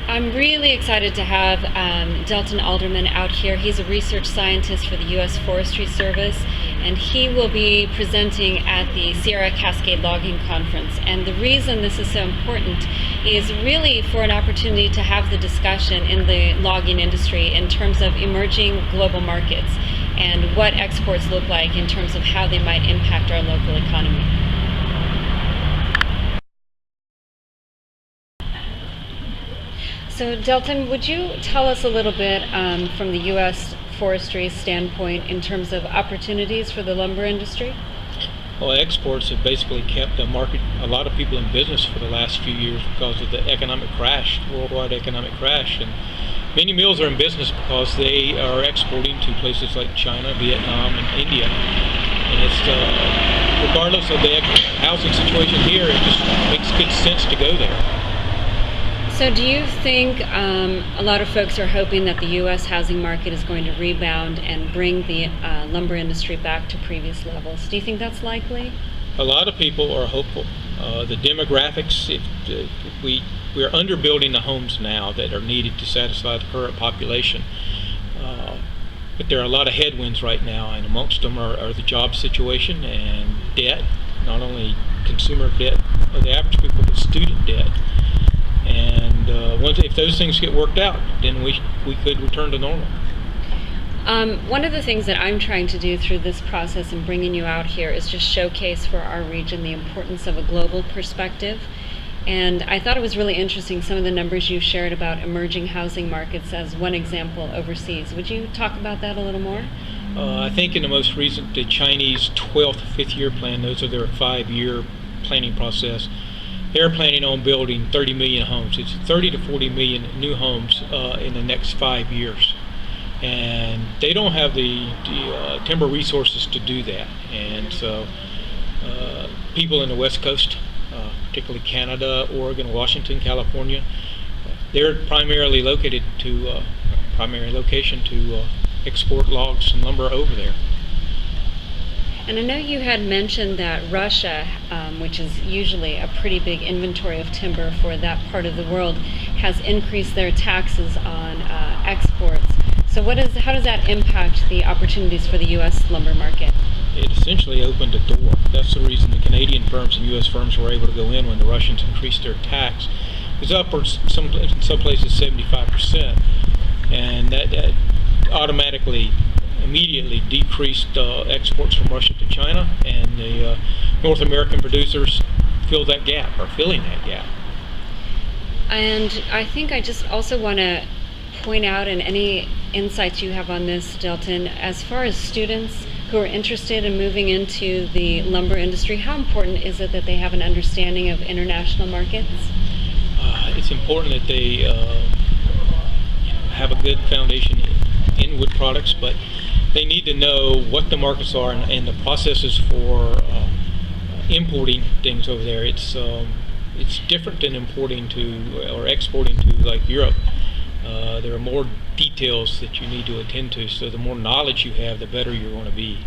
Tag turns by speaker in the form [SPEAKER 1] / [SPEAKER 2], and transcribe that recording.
[SPEAKER 1] I'm really excited to have Delton Alderman out here. He's a research scientist for the U.S. Forestry Service, and he will be presenting at the Sierra Cascade Logging Conference. And the reason this is so important is really for an opportunity to have the discussion in the logging industry in terms of emerging global markets and what exports look like in terms of how they might impact our local economy. So Delton, would you tell us a little bit from the U.S. Forestry standpoint in terms of opportunities for the lumber industry?
[SPEAKER 2] Well, exports have basically kept a lot of people in business for the last few years because of the economic crash, worldwide economic crash. And many mills are in business because they are exporting to places like China, Vietnam, and India. And it's regardless of the housing situation here, it just makes good sense to go there.
[SPEAKER 1] So do you think a lot of folks are hoping that the U.S. housing market is going to rebound and bring the lumber industry back to previous levels? Do you think that's likely?
[SPEAKER 2] A lot of people are hopeful. The demographics, we are underbuilding the homes now that are needed to satisfy the current population. But there are a lot of headwinds right now, and amongst them are the job situation and debt, not only consumer debt of the average people, but student debt. And if those things get worked out, then we could return to normal.
[SPEAKER 1] One of the things that I'm trying to do through this process and bringing you out here is just showcase for our region the importance of a global perspective. And I thought it was really interesting some of the numbers you shared about emerging housing markets as one example overseas. Would you talk about that a little more?
[SPEAKER 2] I think in the most recent, the Chinese 12th fifth-year plan, those are their 5-year planning process. They're planning on building 30 million homes. It's 30 to 40 million new homes in the next 5 years. And they don't have the timber resources to do that. And so people in the West Coast, particularly Canada, Oregon, Washington, California, they're primary location to export logs and lumber over there.
[SPEAKER 1] And I know you had mentioned that Russia, which is usually a pretty big inventory of timber for that part of the world, has increased their taxes on exports. So how does that impact the opportunities for the U.S. lumber market?
[SPEAKER 2] It essentially opened a door. That's the reason the Canadian firms and U.S. firms were able to go in when the Russians increased their tax. It was upwards, in some places, 75%. And that automatically immediately decreased exports from Russia to China, and the North American producers are filling that gap.
[SPEAKER 1] And I think I just also want to point out, and any insights you have on this, Delton, as far as students who are interested in moving into the lumber industry, how important is it that they have an understanding of international markets?
[SPEAKER 2] It's important that they have a good foundation in wood products, but they need to know what the markets are and the processes for importing things over there. It's different than importing to or exporting to like Europe. There are more details that you need to attend to, so the more knowledge you have, the better you're going to be.